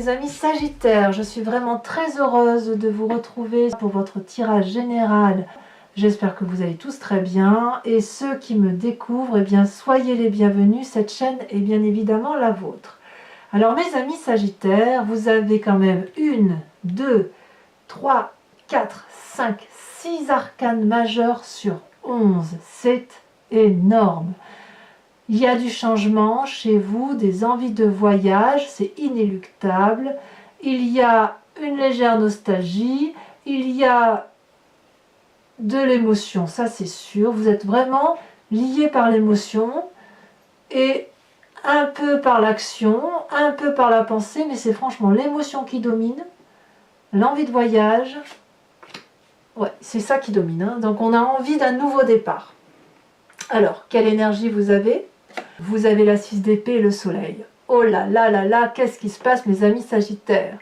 mes amis Sagittaires, je suis vraiment très heureuse de vous retrouver pour votre tirage général. J'espère que vous allez tous très bien et ceux qui me découvrent, eh bien soyez les bienvenus, cette chaîne est bien évidemment la vôtre. Alors mes amis Sagittaires, vous avez quand même 1, 2, 3, 4, 5, 6 arcanes majeures sur 11, c'est énorme. Il y a du changement chez vous, des envies de voyage, c'est inéluctable. Il y a une légère nostalgie, il y a de l'émotion, ça c'est sûr. Vous êtes vraiment lié par l'émotion et un peu par l'action, un peu par la pensée, mais c'est franchement l'émotion qui domine, l'envie de voyage. Ouais, c'est ça qui domine, hein. Donc on a envie d'un nouveau départ. Alors, quelle énergie vous avez ? Vous avez la 6 d'épée et le soleil. Oh là là là là, qu'est-ce qui se passe mes amis Sagittaires?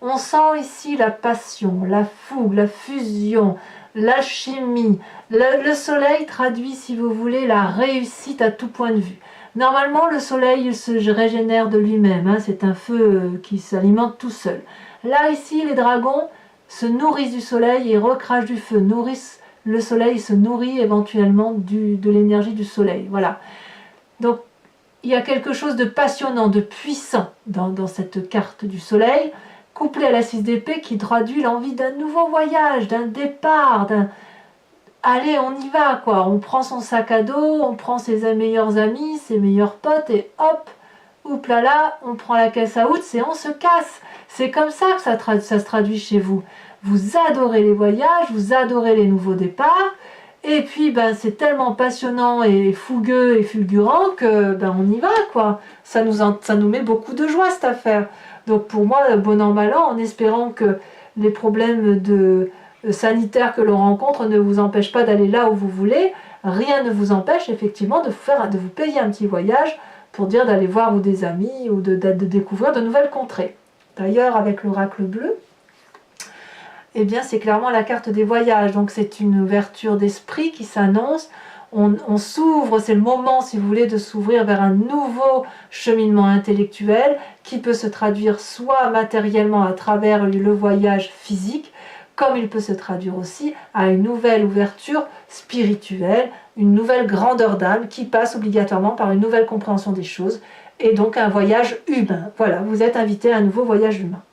On sent ici la passion, la fougue, la fusion, l'alchimie. Le soleil traduit, si vous voulez, la réussite à tout point de vue. Normalement, le soleil il se régénère de lui-même, hein, c'est un feu qui s'alimente tout seul. Là, ici, les dragons se nourrissent du soleil et recrachent du feu, nourrissent le soleil, se nourrit éventuellement de l'énergie du soleil. Voilà. Donc, il y a quelque chose de passionnant, de puissant dans cette carte du soleil, couplé à la 6 d'épée qui traduit l'envie d'un nouveau voyage, d'un départ, d'un... Allez, on y va, quoi. On prend son sac à dos, on prend ses meilleurs amis, ses meilleurs potes, et hop, ouplala, on prend la caisse à outils et on se casse. C'est comme ça que ça se traduit chez vous. Vous adorez les voyages, vous adorez les nouveaux départs, et puis ben, c'est tellement passionnant et fougueux et fulgurant que ben, on y va, quoi. Ça nous met beaucoup de joie cette affaire. Donc pour moi, bon an mal an, en espérant que les problèmes sanitaires que l'on rencontre ne vous empêchent pas d'aller là où vous voulez, rien ne vous empêche effectivement de vous payer un petit voyage pour dire d'aller voir ou des amis ou de découvrir de nouvelles contrées. D'ailleurs, avec l'oracle bleu, eh bien c'est clairement la carte des voyages, donc c'est une ouverture d'esprit qui s'annonce, on s'ouvre, c'est le moment si vous voulez de s'ouvrir vers un nouveau cheminement intellectuel qui peut se traduire soit matériellement à travers le voyage physique, comme il peut se traduire aussi à une nouvelle ouverture spirituelle, une nouvelle grandeur d'âme qui passe obligatoirement par une nouvelle compréhension des choses et donc un voyage humain. Voilà, vous êtes invité à un nouveau voyage humain.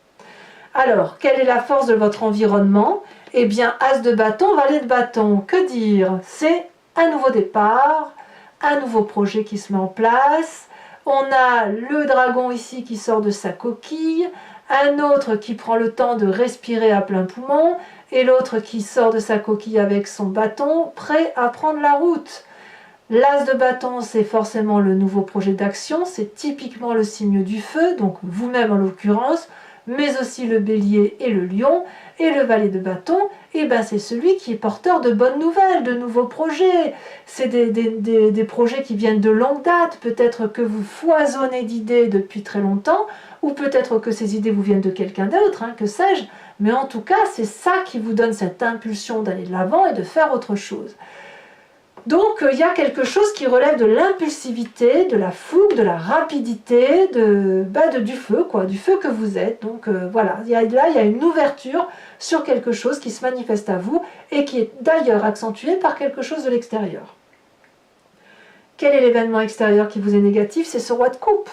Alors, quelle est la force de votre environnement? Eh bien, As de bâton, Valet de bâton, que dire? C'est un nouveau départ, un nouveau projet qui se met en place. On a le dragon ici qui sort de sa coquille, un autre qui prend le temps de respirer à plein poumon, et l'autre qui sort de sa coquille avec son bâton, prêt à prendre la route. L'As de bâton, c'est forcément le nouveau projet d'action, c'est typiquement le signe du feu, donc vous-même en l'occurrence, mais aussi le bélier et le lion, et le valet de bâton, et ben c'est celui qui est porteur de bonnes nouvelles, de nouveaux projets. C'est des projets qui viennent de longue date, peut-être que vous foisonnez d'idées depuis très longtemps, ou peut-être que ces idées vous viennent de quelqu'un d'autre, hein, que sais-je, mais en tout cas c'est ça qui vous donne cette impulsion d'aller de l'avant et de faire autre chose. Donc il y a quelque chose qui relève de l'impulsivité, de la fougue, de la rapidité, du feu, quoi, du feu que vous êtes. Donc voilà, il y a une ouverture sur quelque chose qui se manifeste à vous et qui est d'ailleurs accentué par quelque chose de l'extérieur. Quel est l'événement extérieur qui vous est négatif? C'est ce roi de coupe.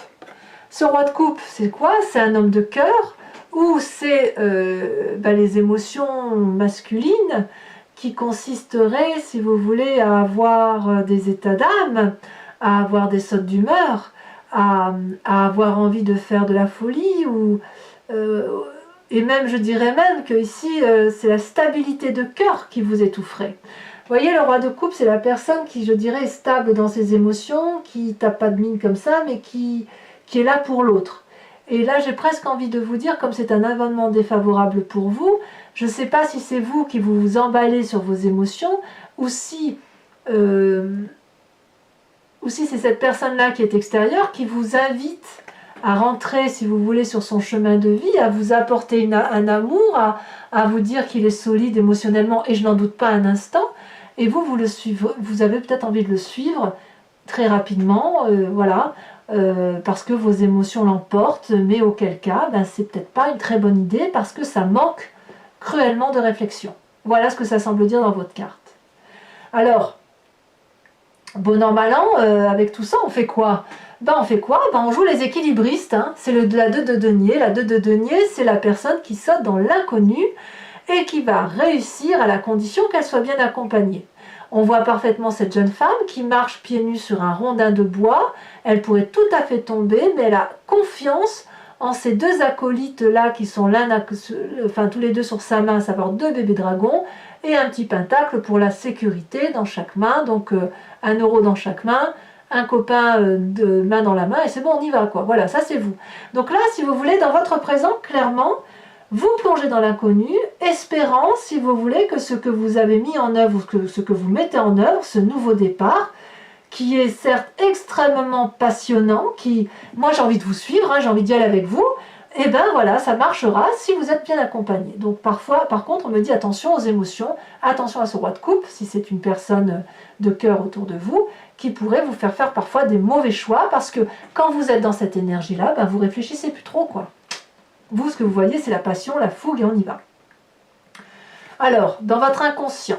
Ce roi de coupe, c'est quoi? C'est un homme de cœur ou c'est les émotions masculines qui consisterait, si vous voulez, à avoir des états d'âme, à avoir des sautes d'humeur, à avoir envie de faire de la folie, et même, je dirais même que ici, c'est la stabilité de cœur qui vous étoufferait. Vous voyez, le roi de coupe, c'est la personne qui, je dirais, est stable dans ses émotions, qui tape pas de mine comme ça, mais qui est là pour l'autre. Et là, j'ai presque envie de vous dire, comme c'est un événement défavorable pour vous, je ne sais pas si c'est vous qui vous emballez sur vos émotions, ou si c'est cette personne-là qui est extérieure, qui vous invite à rentrer, si vous voulez, sur son chemin de vie, à vous apporter un amour, à vous dire qu'il est solide émotionnellement, et je n'en doute pas un instant, et vous le suivez, vous avez peut-être envie de le suivre très rapidement, voilà, parce que vos émotions l'emportent, mais auquel cas, ben, c'est peut-être pas une très bonne idée parce que ça manque cruellement de réflexion. Voilà ce que ça semble dire dans votre carte. Alors, bon an, mal an, avec tout ça, on fait quoi? Ben, on fait quoi? Ben, on joue les équilibristes, hein. C'est la 2 de denier. La 2 de denier, c'est la personne qui saute dans l'inconnu et qui va réussir à la condition qu'elle soit bien accompagnée. On voit parfaitement cette jeune femme qui marche pieds nus sur un rondin de bois. Elle pourrait tout à fait tomber, mais elle a confiance en ces deux acolytes-là qui sont tous les deux sur sa main, à savoir 2 bébés dragons et un petit pentacle pour la sécurité dans chaque main. Donc 1 euro dans chaque main, un copain de main dans la main et c'est bon, on y va quoi. Voilà, ça c'est vous. Donc là, si vous voulez, dans votre présent, clairement, vous plongez dans l'inconnu, espérant, si vous voulez, que ce que vous avez mis en œuvre, ou ce que vous mettez en œuvre, ce nouveau départ, qui est certes extrêmement passionnant, moi j'ai envie de vous suivre, hein, j'ai envie d'y aller avec vous, et ben voilà, ça marchera si vous êtes bien accompagné. Donc parfois, par contre, on me dit attention aux émotions, attention à ce roi de coupe, si c'est une personne de cœur autour de vous, qui pourrait vous faire parfois des mauvais choix, parce que quand vous êtes dans cette énergie-là, ben vous réfléchissez plus trop, quoi. Vous, ce que vous voyez, c'est la passion, la fougue, et on y va. Alors, dans votre inconscient,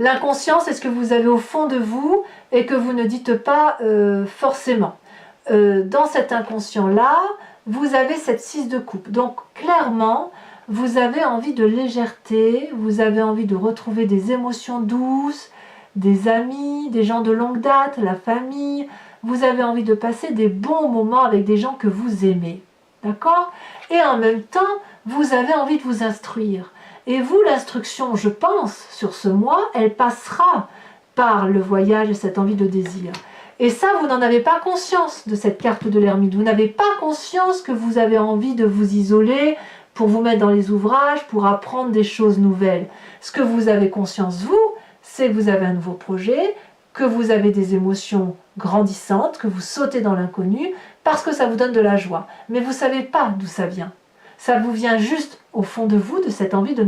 l'inconscient, c'est ce que vous avez au fond de vous et que vous ne dites pas forcément. Dans cet inconscient-là, vous avez cette 6 de coupe. Donc, clairement, vous avez envie de légèreté, vous avez envie de retrouver des émotions douces, des amis, des gens de longue date, la famille. Vous avez envie de passer des bons moments avec des gens que vous aimez. D'accord? Et en même temps, vous avez envie de vous instruire. Et vous, l'instruction, je pense, sur ce mois, elle passera par le voyage et cette envie de désir. Et ça, vous n'en avez pas conscience de cette carte de l'ermite. Vous n'avez pas conscience que vous avez envie de vous isoler pour vous mettre dans les ouvrages, pour apprendre des choses nouvelles. Ce que vous avez conscience, vous, c'est que vous avez un nouveau projet, que vous avez des émotions grandissantes, que vous sautez dans l'inconnu, parce que ça vous donne de la joie. Mais vous ne savez pas d'où ça vient. Ça vous vient juste au fond de vous, de cette envie de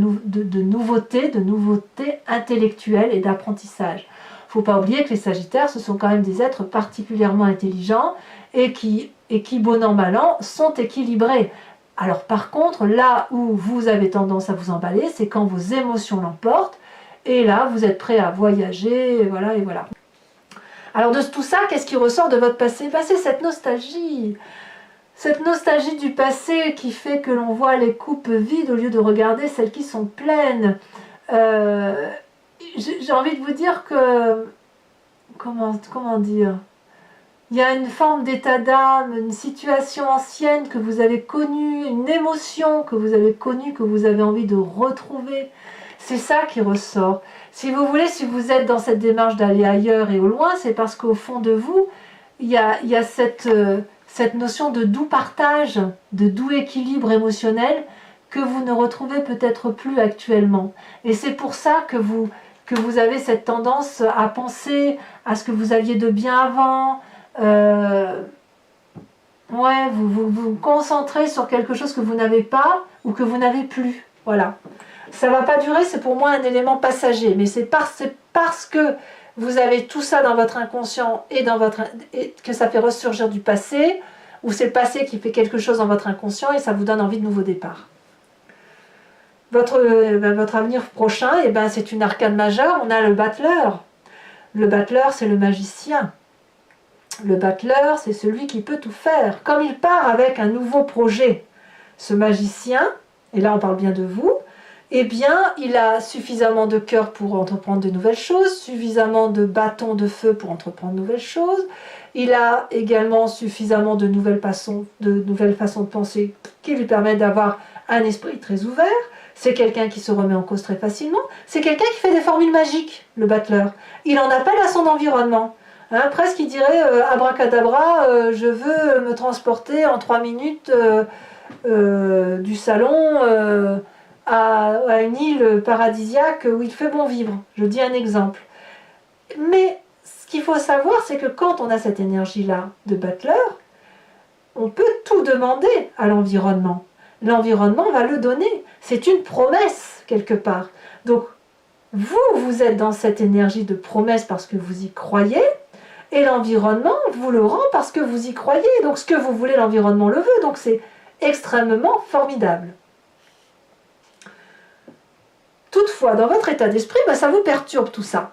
nouveauté intellectuelle et d'apprentissage. Il ne faut pas oublier que les Sagittaires, ce sont quand même des êtres particulièrement intelligents et qui, bon an, mal an, sont équilibrés. Alors par contre, là où vous avez tendance à vous emballer, c'est quand vos émotions l'emportent, et là, vous êtes prêt à voyager, et voilà, et voilà. Alors de tout ça, qu'est-ce qui ressort de votre passé? C'est cette nostalgie. Cette nostalgie du passé qui fait que l'on voit les coupes vides au lieu de regarder celles qui sont pleines. J'ai envie de vous dire que... Comment dire? Il y a une forme d'état d'âme, une situation ancienne que vous avez connue, une émotion que vous avez connue, que vous avez envie de retrouver. C'est ça qui ressort. Si vous voulez, si vous êtes dans cette démarche d'aller ailleurs et au loin, c'est parce qu'au fond de vous, il y a cette notion de doux partage, de doux équilibre émotionnel que vous ne retrouvez peut-être plus actuellement. Et c'est pour ça que vous avez cette tendance à penser à ce que vous aviez de bien avant. Vous vous concentrez sur quelque chose que vous n'avez pas ou que vous n'avez plus. Voilà. Ça ne va pas durer, c'est pour moi un élément passager, mais c'est parce que vous avez tout ça dans votre inconscient et que ça fait ressurgir du passé, ou c'est le passé qui fait quelque chose dans votre inconscient et ça vous donne envie de nouveaux départs. Votre avenir prochain, c'est une arcane majeure, on a le battleur. Le battleur, c'est le magicien. Le battleur, c'est celui qui peut tout faire. Comme il part avec un nouveau projet, ce magicien, et là on parle bien de vous, il a suffisamment de cœur pour entreprendre de nouvelles choses, suffisamment de bâtons de feu pour entreprendre de nouvelles choses. Il a également suffisamment de nouvelles façons de penser qui lui permettent d'avoir un esprit très ouvert. C'est quelqu'un qui se remet en cause très facilement. C'est quelqu'un qui fait des formules magiques, le battleur. Il en appelle à son environnement. Presque il dirait abracadabra, je veux me transporter en 3 minutes du salon à une île paradisiaque où il fait bon vivre. Je dis un exemple. Mais ce qu'il faut savoir, c'est que quand on a cette énergie-là de battleur, on peut tout demander à l'environnement. L'environnement va le donner. C'est une promesse, quelque part. Donc, vous êtes dans cette énergie de promesse parce que vous y croyez, Et l'environnement vous le rend parce que vous y croyez. Donc ce que vous voulez, l'environnement le veut. Donc c'est extrêmement formidable. Toutefois, dans votre état d'esprit, ça vous perturbe tout ça.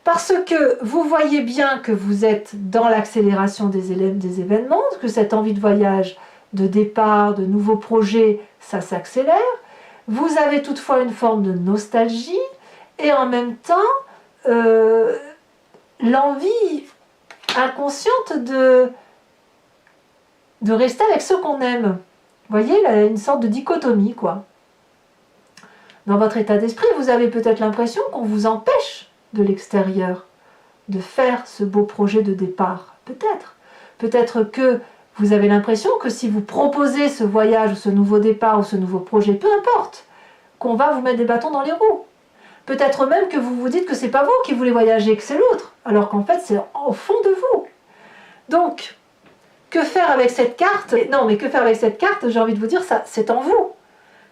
Parce que vous voyez bien que vous êtes dans l'accélération des événements, que cette envie de voyage, de départ, de nouveaux projets, ça s'accélère. Vous avez toutefois une forme de nostalgie et en même temps l'envie inconsciente de rester avec ceux qu'on aime. Vous voyez, là, une sorte de dichotomie, quoi. Dans votre état d'esprit, vous avez peut-être l'impression qu'on vous empêche de l'extérieur de faire ce beau projet de départ. Peut-être. Peut-être que vous avez l'impression que si vous proposez ce voyage, ou ce nouveau départ, ou ce nouveau projet, peu importe, qu'on va vous mettre des bâtons dans les roues. Peut-être même que vous vous dites que c'est pas vous qui voulez voyager, que c'est l'autre, alors qu'en fait c'est au fond de vous. Donc, que faire avec cette carte? Non, mais que faire avec cette carte? J'ai envie de vous dire, ça, c'est en vous.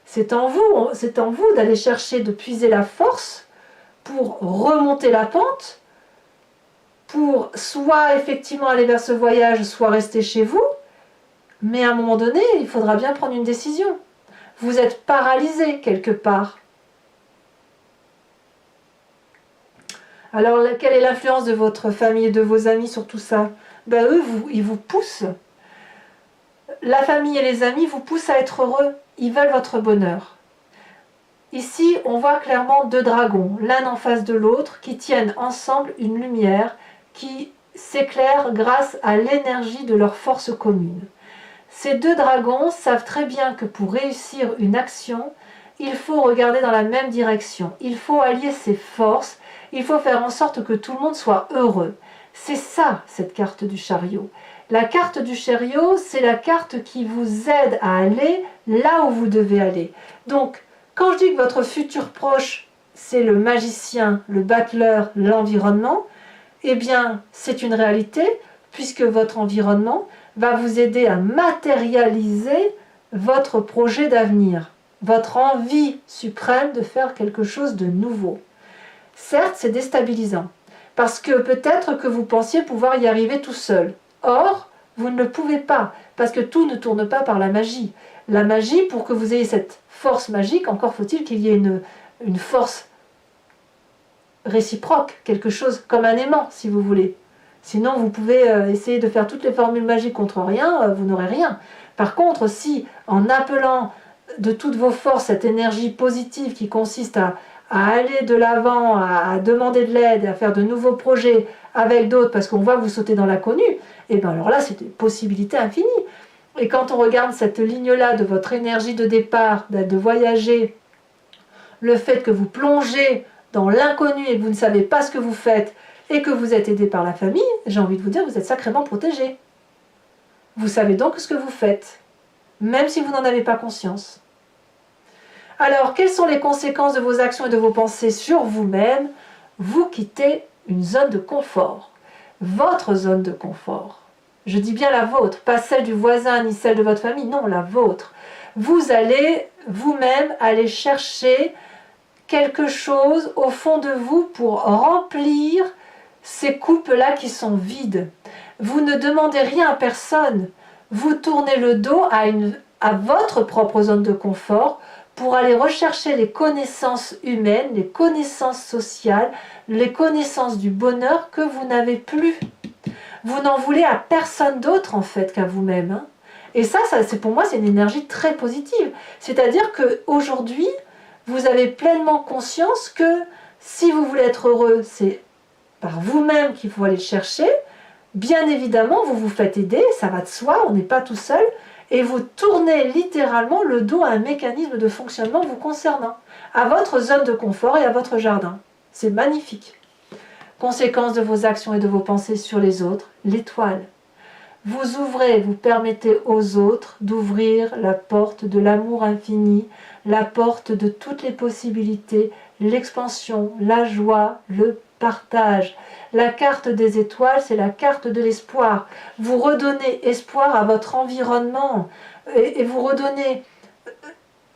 C'est en vous d'aller chercher, de puiser la force pour remonter la pente, pour soit effectivement aller vers ce voyage, soit rester chez vous, mais à un moment donné, il faudra bien prendre une décision. Vous êtes paralysé quelque part. Alors, quelle est l'influence de votre famille et de vos amis sur tout ça? Eux, ils vous poussent. La famille et les amis vous poussent à être heureux. Ils veulent votre bonheur. Ici, on voit clairement deux dragons, l'un en face de l'autre, qui tiennent ensemble une lumière qui s'éclaire grâce à l'énergie de leur force commune. Ces deux dragons savent très bien que pour réussir une action, il faut regarder dans la même direction. Il faut allier ses forces, il faut faire en sorte que tout le monde soit heureux. C'est ça, cette carte du chariot. La carte du chariot, c'est la carte qui vous aide à aller là où vous devez aller. Donc, quand je dis que votre futur proche, c'est le magicien, le battleur, l'environnement, eh bien, c'est une réalité, puisque votre environnement va vous aider à matérialiser votre projet d'avenir, votre envie suprême de faire quelque chose de nouveau. Certes, c'est déstabilisant, parce que peut-être que vous pensiez pouvoir y arriver tout seul. Or, vous ne le pouvez pas, parce que tout ne tourne pas par la magie. La magie, pour que vous ayez cette force magique, encore faut-il qu'il y ait une force réciproque, quelque chose comme un aimant, si vous voulez. Sinon, vous pouvez essayer de faire toutes les formules magiques contre rien, vous n'aurez rien. Par contre, si, en appelant de toutes vos forces cette énergie positive qui consiste à aller de l'avant, à demander de l'aide, à faire de nouveaux projets avec d'autres, parce qu'on va vous sauter dans l'inconnu, et bien alors là, c'est une possibilité infinie. Et quand on regarde cette ligne-là de votre énergie de départ, de voyager, le fait que vous plongez dans l'inconnu et que vous ne savez pas ce que vous faites, et que vous êtes aidé par la famille, j'ai envie de vous dire, vous êtes sacrément protégé. Vous savez donc ce que vous faites, même si vous n'en avez pas conscience. Alors, quelles sont les conséquences de vos actions et de vos pensées sur vous-même? Vous quittez une zone de confort, votre zone de confort. Je dis bien la vôtre, pas celle du voisin ni celle de votre famille, non, la vôtre. Vous allez vous-même aller chercher quelque chose au fond de vous pour remplir ces coupes-là qui sont vides. Vous ne demandez rien à personne. Vous tournez le dos à votre propre zone de confort pour aller rechercher les connaissances humaines, les connaissances sociales, les connaissances du bonheur que vous n'avez plus. Vous n'en voulez à personne d'autre en fait qu'à vous-même. Hein. Et ça c'est pour moi, c'est une énergie très positive. C'est-à-dire qu'aujourd'hui, vous avez pleinement conscience que si vous voulez être heureux, c'est par vous-même qu'il faut aller le chercher. Bien évidemment, vous vous faites aider, ça va de soi, on n'est pas tout seul, et vous tournez littéralement le dos à un mécanisme de fonctionnement vous concernant, à votre zone de confort et à votre jardin. C'est magnifique. Conséquence de vos actions et de vos pensées sur les autres, l'étoile. Vous ouvrez, vous permettez aux autres d'ouvrir la porte de l'amour infini, la porte de toutes les possibilités, l'expansion, la joie, le partage. La carte des étoiles, c'est la carte de l'espoir. Vous redonnez espoir à votre environnement et vous redonnez,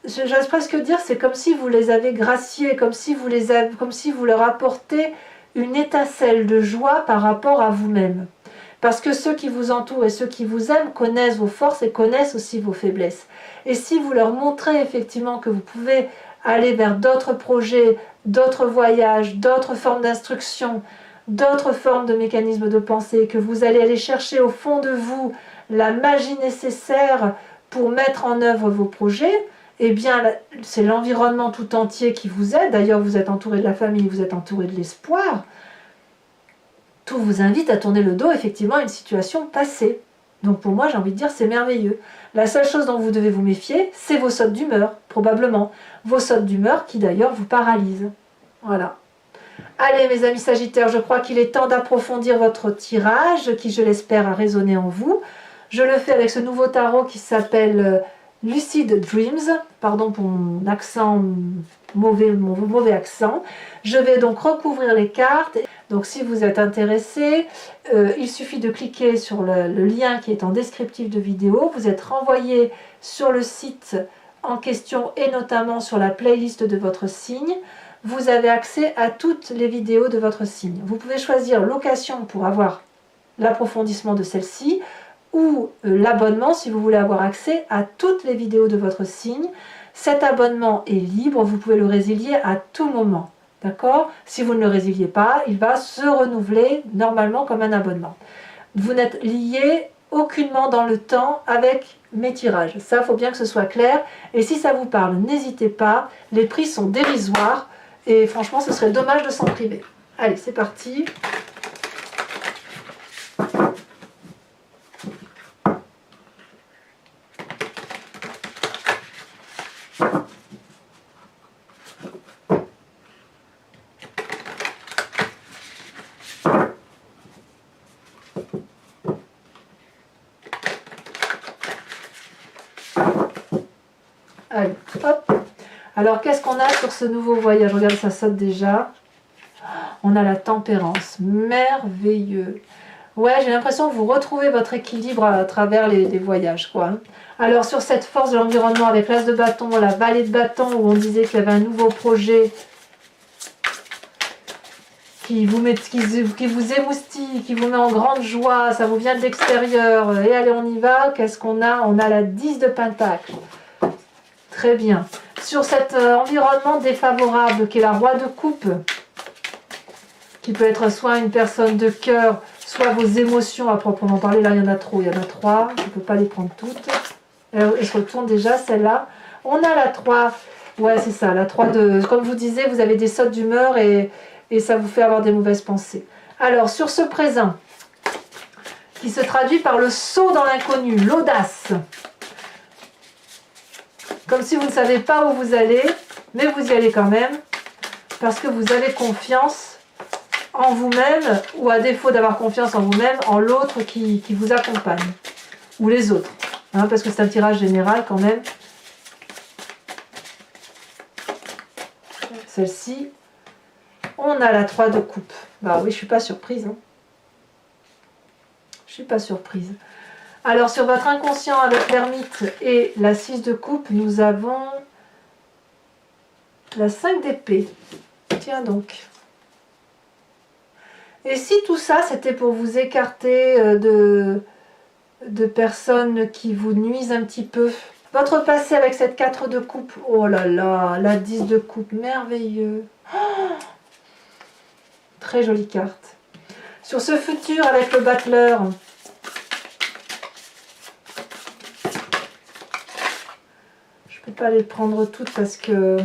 j'ose presque dire, c'est comme si vous les avez graciés, comme si vous leur apportez une étincelle de joie par rapport à vous-même. Parce que ceux qui vous entourent et ceux qui vous aiment connaissent vos forces et connaissent aussi vos faiblesses. Et si vous leur montrez effectivement que vous pouvez aller vers d'autres projets, d'autres voyages, d'autres formes d'instruction, d'autres formes de mécanismes de pensée, que vous allez aller chercher au fond de vous la magie nécessaire pour mettre en œuvre vos projets, eh bien c'est l'environnement tout entier qui vous aide. D'ailleurs vous êtes entouré de la famille, vous êtes entouré de l'espoir. Tout vous invite à tourner le dos effectivement à une situation passée. Donc pour moi, j'ai envie de dire, c'est merveilleux. La seule chose dont vous devez vous méfier, c'est vos sautes d'humeur, probablement. Vos sautes d'humeur qui d'ailleurs vous paralysent. Voilà. Allez mes amis Sagittaires, je crois qu'il est temps d'approfondir votre tirage, qui je l'espère a résonné en vous. Je le fais avec ce nouveau tarot qui s'appelle Lucid Dreams. Pardon pour mon accent, mon mauvais accent. Je vais donc recouvrir les cartes. Donc si vous êtes intéressé, il suffit de cliquer sur le lien qui est en descriptif de vidéo. Vous êtes renvoyé sur le site en question et notamment sur la playlist de votre signe. Vous avez accès à toutes les vidéos de votre signe. Vous pouvez choisir location pour avoir l'approfondissement de celle-ci ou l'abonnement si vous voulez avoir accès à toutes les vidéos de votre signe. Cet abonnement est libre, vous pouvez le résilier à tout moment. D'accord? Si vous ne le résiliez pas, il va se renouveler normalement comme un abonnement. Vous n'êtes lié aucunement dans le temps avec mes tirages. Ça, il faut bien que ce soit clair. Et si ça vous parle, n'hésitez pas. Les prix sont dérisoires. Et franchement, ce serait dommage de s'en priver. Allez, c'est parti. Allez, hop. Alors, qu'est-ce qu'on a sur ce nouveau voyage? Regarde, ça saute déjà. On a la tempérance. Merveilleux. Ouais, j'ai l'impression que vous retrouvez votre équilibre à travers les voyages, quoi. Alors, sur cette force de l'environnement avec l'as de bâton, la vallée de bâton, où on disait qu'il y avait un nouveau projet qui vous émoustille, qui vous met en grande joie, ça vous vient de l'extérieur. Et allez, on y va. Qu'est-ce qu'on a? On a la 10 de Pentacle. Très bien. Sur cet environnement défavorable qui est la roi de coupe, qui peut être soit une personne de cœur, soit vos émotions à proprement parler. Là, il y en a trop, il y en a 3. Je ne peux pas les prendre toutes. Elle se retourne déjà, celle-là. On a la 3. Ouais, c'est ça, la 3 de... Comme je vous disais, vous avez des sautes d'humeur et ça vous fait avoir des mauvaises pensées. Alors, sur ce présent, qui se traduit par le saut dans l'inconnu, l'audace. Comme si vous ne savez pas où vous allez, mais vous y allez quand même, parce que vous avez confiance en vous-même, ou à défaut d'avoir confiance en vous-même, en l'autre qui vous accompagne, ou les autres, hein, parce que c'est un tirage général quand même. Celle-ci, on a la 3 de coupe. Bah oui, je ne suis pas surprise. Hein. Je ne suis pas surprise. Alors, sur votre inconscient avec l'ermite et la 6 de coupe, nous avons la 5 d'épée. Tiens donc. Et si tout ça, c'était pour vous écarter de personnes qui vous nuisent un petit peu? Votre passé avec cette 4 de coupe, oh là là, la 10 de coupe, merveilleux. Oh, très jolie carte. Sur ce futur avec le battleur, je ne peux pas les prendre toutes parce que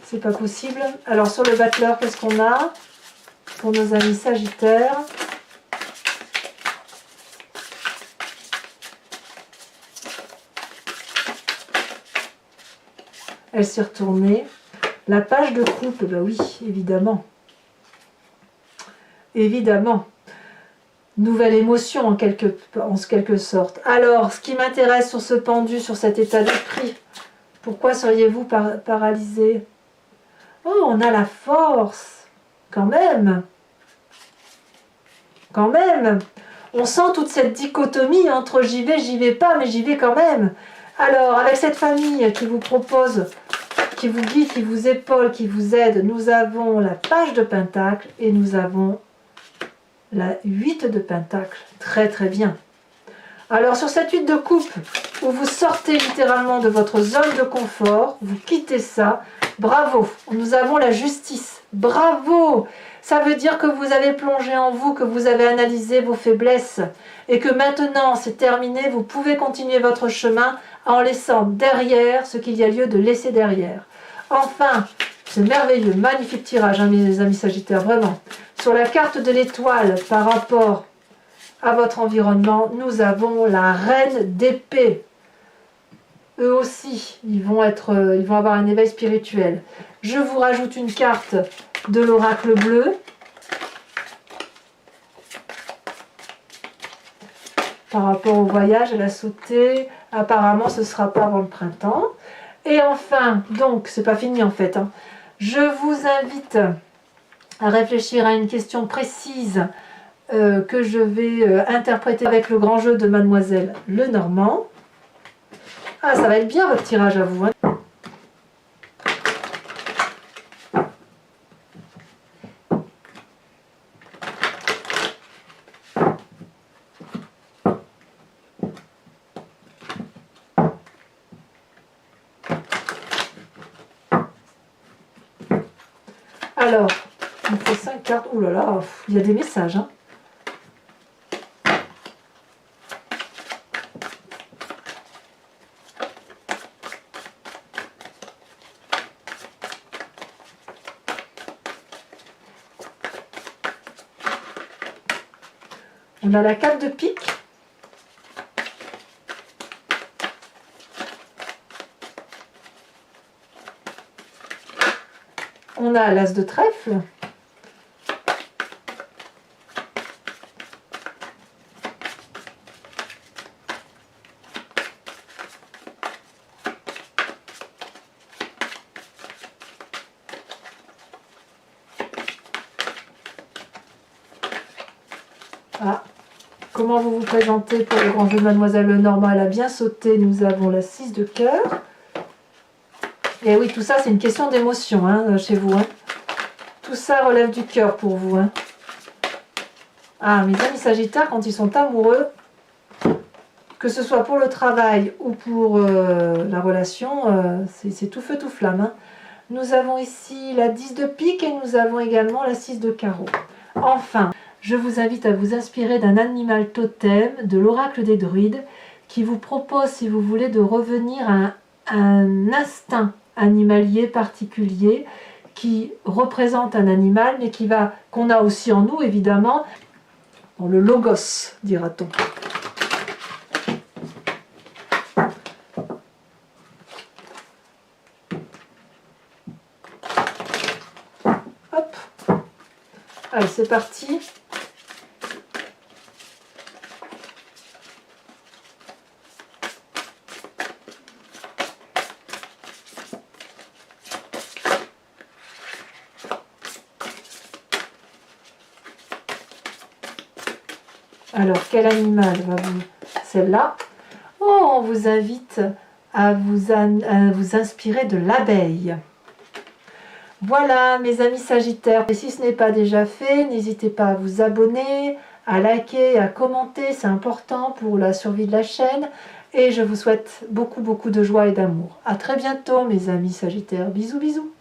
c'est pas possible. Alors sur le battleur, qu'est-ce qu'on a pour nos amis Sagittaires? Elle s'est retournée. La page de coupe, bah oui, évidemment. Évidemment. Nouvelle émotion en quelque sorte. Alors, ce qui m'intéresse sur ce pendu, sur cet état d'esprit, pourquoi seriez-vous paralysé? Oh, on a la force, quand même. Quand même. On sent toute cette dichotomie entre j'y vais pas, mais j'y vais quand même. Alors, avec cette famille qui vous propose, qui vous guide, qui vous épaule, qui vous aide. Nous avons la page de Pentacle et nous avons la 8 de Pentacle. Très très bien. Alors sur cette 8 de coupe, où vous sortez littéralement de votre zone de confort, vous quittez ça, bravo. Nous avons la justice. Bravo! Ça veut dire que vous avez plongé en vous, que vous avez analysé vos faiblesses et que maintenant c'est terminé, vous pouvez continuer votre chemin en laissant derrière ce qu'il y a lieu de laisser derrière. Enfin, c'est merveilleux, magnifique tirage, hein, mes amis Sagittaires, vraiment. Sur la carte de l'étoile par rapport à votre environnement, nous avons la reine d'épée. Eux aussi, ils vont avoir un éveil spirituel. Je vous rajoute une carte de l'oracle bleu. Par rapport au voyage, elle a sauté. Apparemment, ce ne sera pas avant le printemps. Et enfin, donc, c'est pas fini en fait, hein. Je vous invite à réfléchir à une question précise que je vais interpréter avec le grand jeu de Mademoiselle Lenormand. Ah, ça va être bien votre tirage à vous, hein. Alors, il faut 5 cartes. Ouh là là, il y a des messages, hein. On a la 4 de pique. On a l'as de trèfle. Ah, comment vous vous présentez pour le grand jeu de Mademoiselle Lenormand? Elle a bien sauté. Nous avons la 6 de cœur. Et oui, tout ça, c'est une question d'émotion, hein, chez vous, hein. Tout ça relève du cœur pour vous, hein. Ah, mes amis Sagittaires, quand ils sont amoureux, que ce soit pour le travail ou pour la relation, c'est tout feu, tout flamme, hein. Nous avons ici la 10 de pique et nous avons également la 6 de carreau. Enfin, je vous invite à vous inspirer d'un animal totem de l'oracle des druides qui vous propose, si vous voulez, de revenir à un instinct animalier particulier qui représente un animal, mais qu'on a aussi en nous, évidemment, dans le logos, dira-t-on. Hop. Allez, c'est parti. Alors, quel animal va vous... Celle-là. Oh, on vous invite à vous inspirer de l'abeille. Voilà, mes amis Sagittaires. Et si ce n'est pas déjà fait, n'hésitez pas à vous abonner, à liker, à commenter. C'est important pour la survie de la chaîne. Et je vous souhaite beaucoup, beaucoup de joie et d'amour. À très bientôt, mes amis Sagittaires. Bisous, bisous.